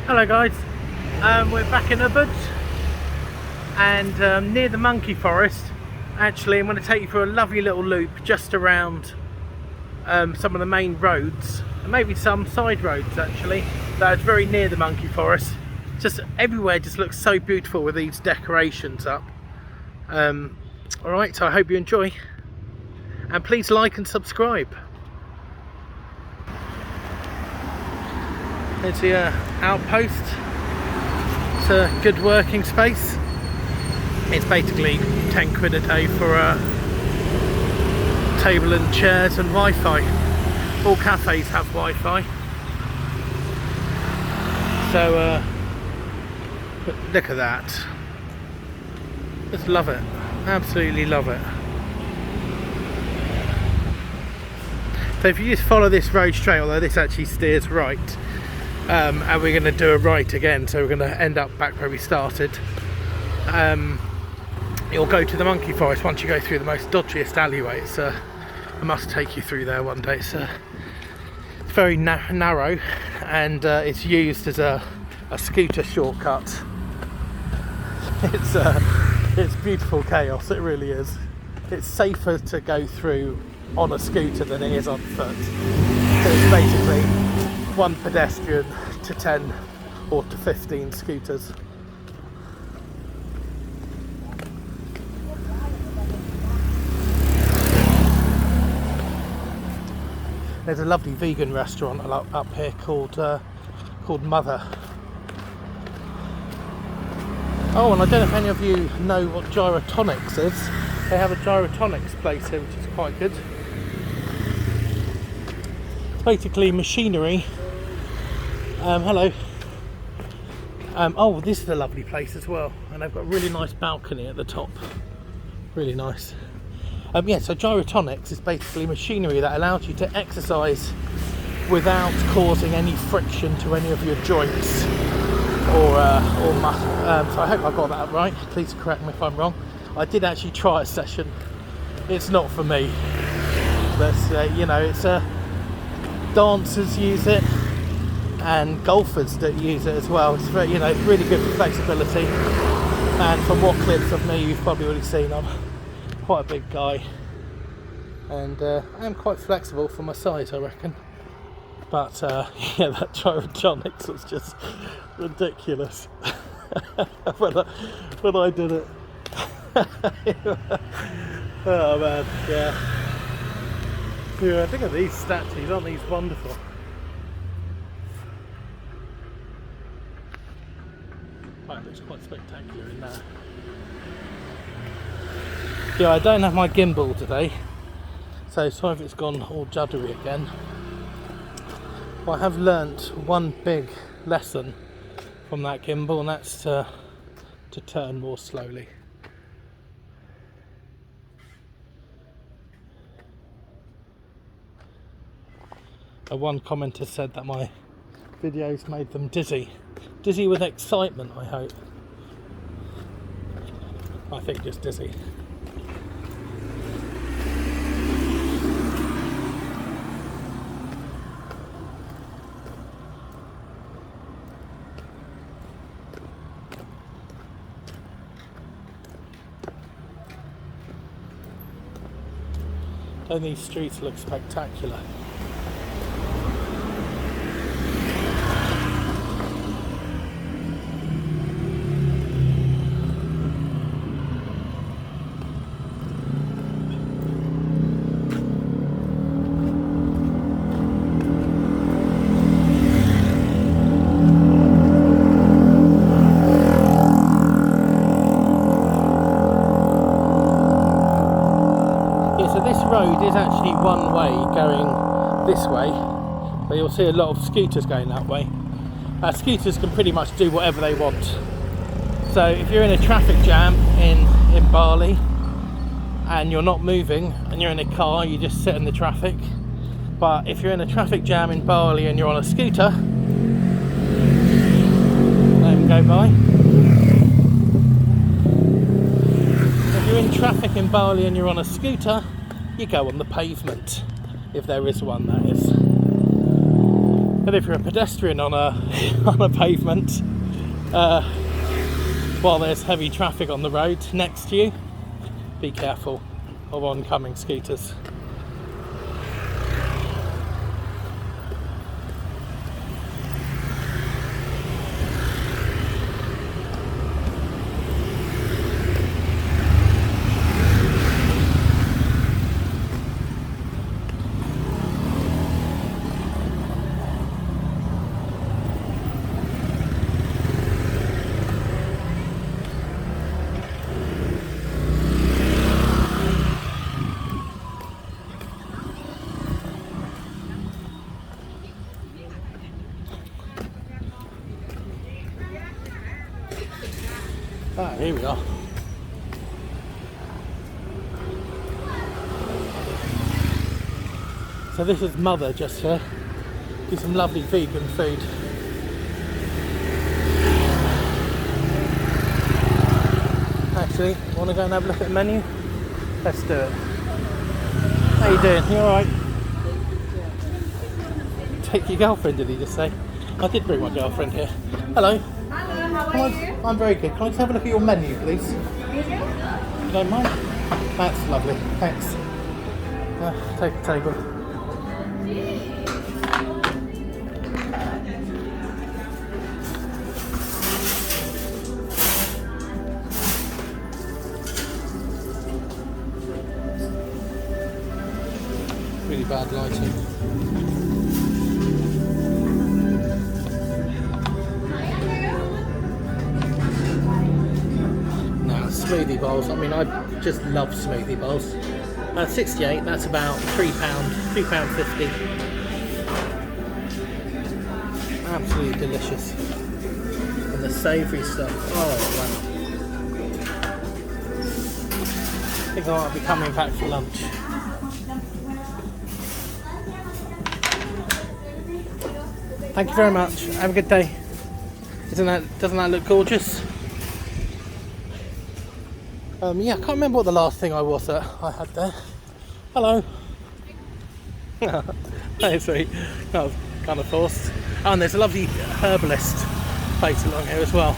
Hello guys, we're back in Ubud and near the monkey forest. Actually, I'm going to take you for a lovely little loop just around some of the main roads and maybe some side roads actually. That's very near the monkey forest. Just everywhere just looks so beautiful with these decorations up. Alright, so I hope you enjoy and please like and subscribe. It's the outpost. It's a good working space. It's basically 10 quid a day for a table and chairs and Wi-Fi. All cafes have Wi-Fi. So but look at that. Just love it. Absolutely love it. So if you just follow this road straight, although this actually steers right, and we're going to do a right again, so we're going to end up back where we started. You'll go to the monkey forest once you go through the most dodgiest alleyway. I must take you through there one day. It's very narrow and it's used as a scooter shortcut. It's beautiful chaos, it really is. It's safer to go through on a scooter than it is on foot. So it's basically one pedestrian to 10 or to 15 scooters. There's a lovely vegan restaurant up here called Mother. Oh, and I don't know if any of you know what Girotonics is. They have a Girotonics place here, which is quite good. It's basically machinery. Hello. Oh, this is a lovely place as well, and they've got a really nice balcony at the top. Really nice. Yeah, so Girotonics is basically machinery that allows you to exercise without causing any friction to any of your joints or muscle. So I hope I got that right. Please correct me if I'm wrong. I did actually try a session. It's not for me. But you know, it's dancers use it and golfers that use it as well. It's very, you know, really good for flexibility. And from what clips of me you've probably already seen, I'm quite a big guy, and I'm quite flexible for my size, I reckon. But yeah, that Girotonics was just ridiculous when I did it. Oh man, yeah. Yeah, I think of these statues, aren't these wonderful? Wow, it looks quite spectacular in there. Yeah, I don't have my gimbal today, so sorry if it's gone all juddery again. But I have learnt one big lesson from that gimbal, and that's to turn more slowly. One commenter said that my videos made them dizzy. Dizzy with excitement, I hope. I think just dizzy. Don't these streets look spectacular? Road is actually one way going this way, but you'll see a lot of scooters going that way. Scooters can pretty much do whatever they want. So if you're in a traffic jam in Bali and you're not moving and you're in a car, you just sit in the traffic. But if you're in a traffic jam in Bali and you're on a scooter, let them go by. If you're in traffic in Bali and you're on a scooter, you go on the pavement, if there is one, that is. And if you're a pedestrian on a on a pavement while there's heavy traffic on the road next to you, be careful of oncoming scooters. Ah, here we are. So this is Mother just here. Do some lovely vegan food. Actually, want to go and have a look at the menu? Let's do it. How you doing? You alright? Take your girlfriend, did he just say? I did bring my girlfriend here. Hello. Hello, how are you? I'm very good. Can I just have a look at your menu, please? Menu? You don't mind? That's lovely. Thanks. Take the table. Really bad lighting. Smoothie bowls. I mean, I just love smoothie bowls. 68. That's about £3, £2.50. Absolutely delicious. And the savoury stuff. Oh wow! I think I might be coming back for lunch. Thank you very much. Have a good day. Doesn't that look gorgeous? Yeah, I can't remember what the last thing I had there. Hello. Hey, sweet. That was kind of forced. Oh, and there's a lovely herbalist place along here as well.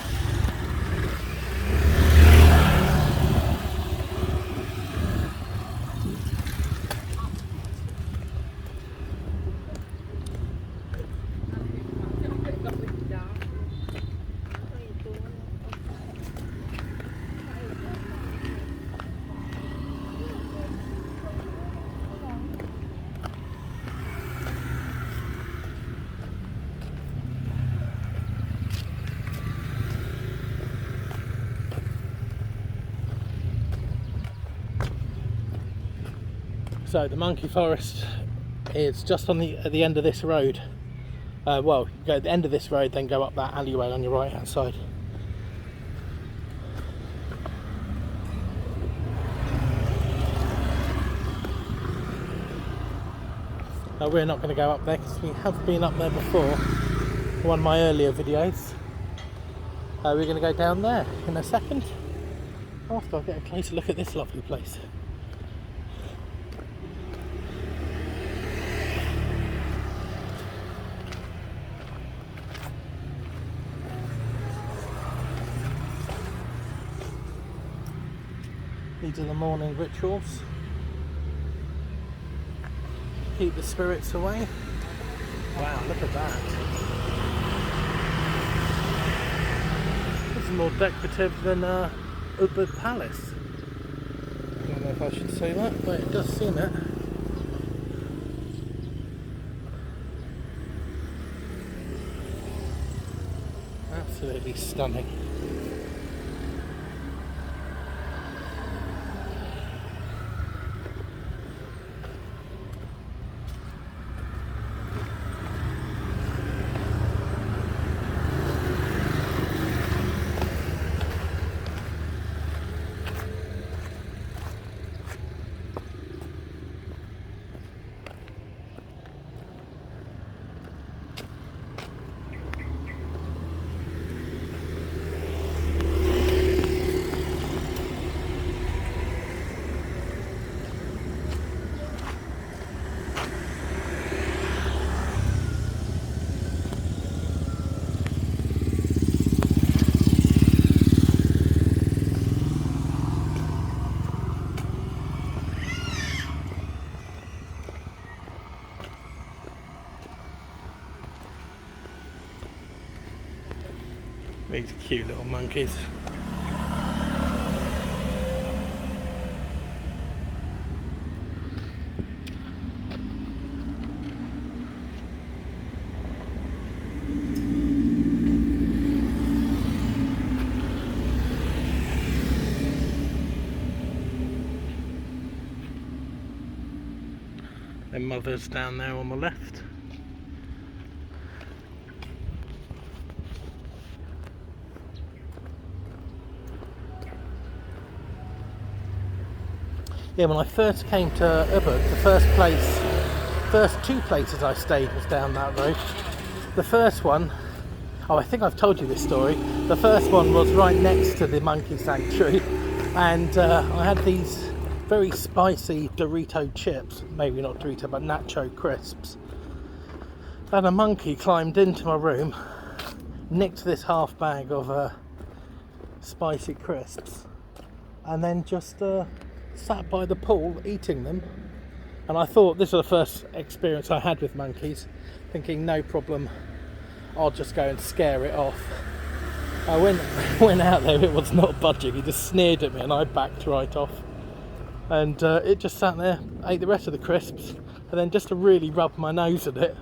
So the monkey forest is just on at the end of this road. Well, you go at the end of this road, then go up that alleyway on your right hand side. We're not going to go up there because we have been up there before. One of my earlier videos. We're going to go down there in a second after I get a closer look at this lovely place. These are the morning rituals. Keep the spirits away. Wow, look at that. This is more decorative than Ubud Palace. I don't know if I should say that, but it does seem it. Absolutely stunning. These cute little monkeys. Their mother's down there on the left. Yeah, when I first came to Ubud, the first two places I stayed was down that road. The first one, oh, I think I've told you this story. The first one was right next to the monkey sanctuary, and I had these very spicy Dorito chips, maybe not Dorito, but nacho crisps. And a monkey climbed into my room, nicked this half bag of spicy crisps, and then just sat by the pool eating them. And I thought this was the first experience I had with monkeys, thinking no problem, I'll just go and scare it off. I went out there, it was not budging. He just sneered at me and I backed right off. And it just sat there, ate the rest of the crisps, and then just to really rub my nose at it,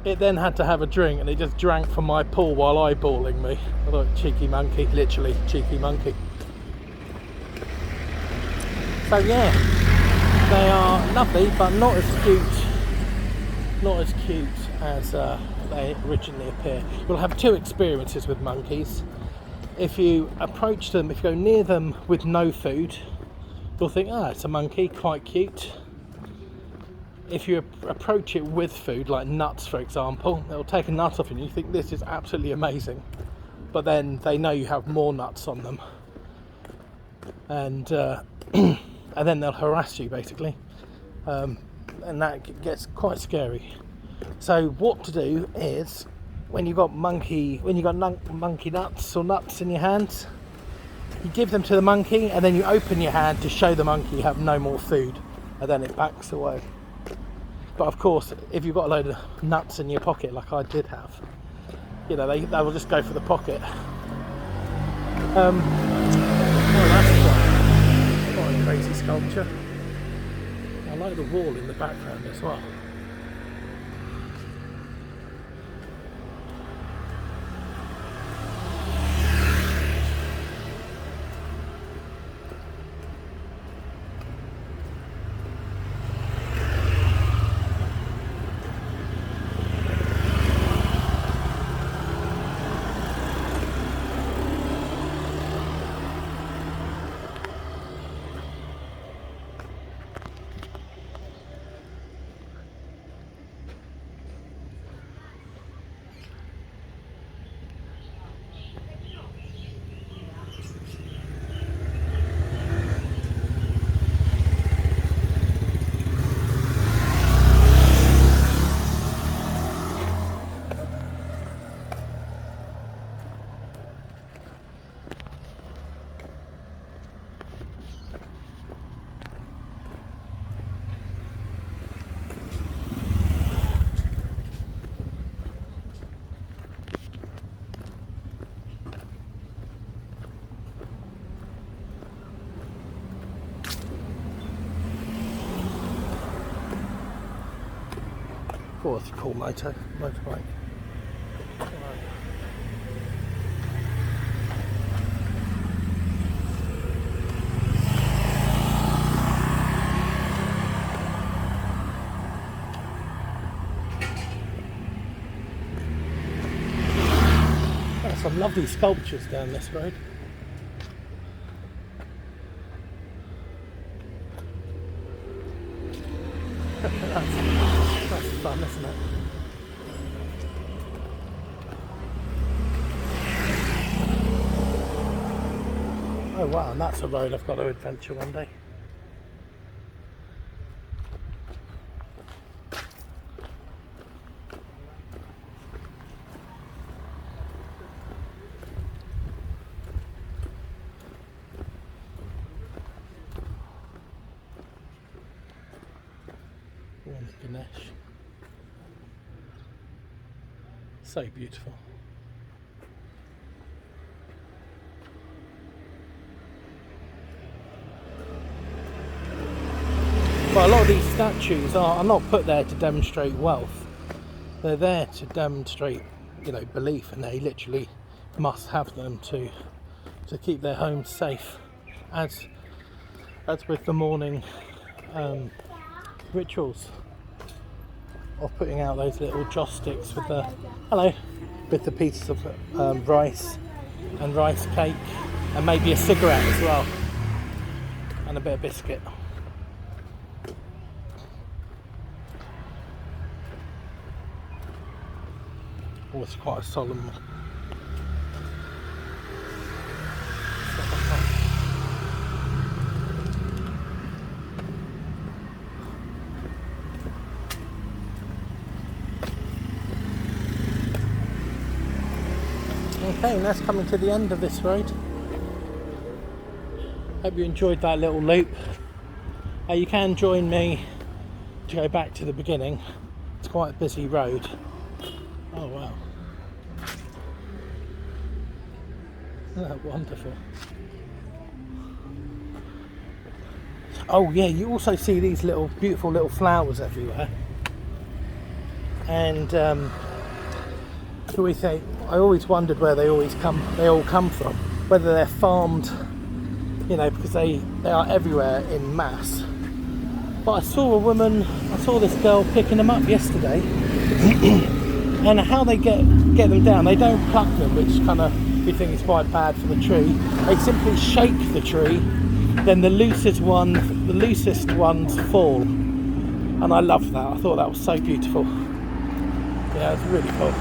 it then had to have a drink, and it just drank from my pool while eyeballing me. I thought, cheeky monkey, literally cheeky monkey. So yeah, they are lovely, but not as cute as they originally appear. You'll have two experiences with monkeys. If you approach them, if you go near them with no food, you'll think, it's a monkey, quite cute. If you approach it with food, like nuts for example, they'll take a nut off you and you think this is absolutely amazing. But then they know you have more nuts on them. And and then they'll harass you basically. And that gets quite scary. So what to do is, when you've got monkey nuts or nuts in your hands, you give them to the monkey and then you open your hand to show the monkey you have no more food, and then it backs away. But of course, if you've got a load of nuts in your pocket like I did have, they will just go for the pocket. Well, that's quite a crazy sculpture. I like the wall in the background as well. Oh, it's a cool motorbike. There's some lovely sculptures down this road. That's fun, isn't it? Oh wow, and that's a road I've got to adventure one day. Ganesh. So beautiful. statues are not put there to demonstrate wealth. They're there to demonstrate, you know, belief, and they literally must have them to keep their homes safe. As with the morning rituals of putting out those little joss sticks with the pieces of rice and rice cake, and maybe a cigarette as well, and a bit of biscuit. Oh, it's quite a solemn. Okay, and that's coming to the end of this road. Hope you enjoyed that little loop. You can join me to go back to the beginning. It's quite a busy road. Oh wow. Isn't that wonderful? Oh yeah, you also see these little beautiful little flowers everywhere. And I always wondered where they all come from. Whether they're farmed, you know, because they are everywhere in mass. But I saw this girl picking them up yesterday. And how they get them down, they don't pluck them, which kind of we think is quite bad for the tree. They simply shake the tree, then the loosest ones fall. And I loved that. I thought that was so beautiful. Yeah, it was really cool.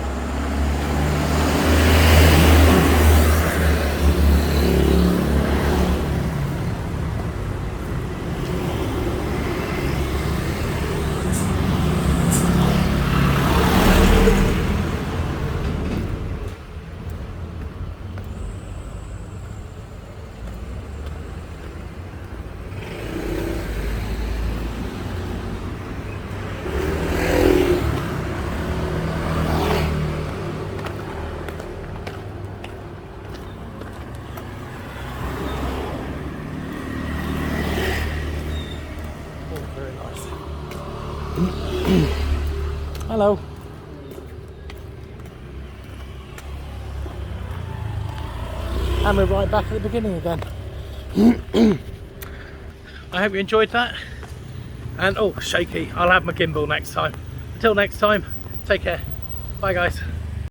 Hello. And we're right back at the beginning again. I hope you enjoyed that. And oh, shaky. I'll have my gimbal next time. Until next time, take care. Bye guys.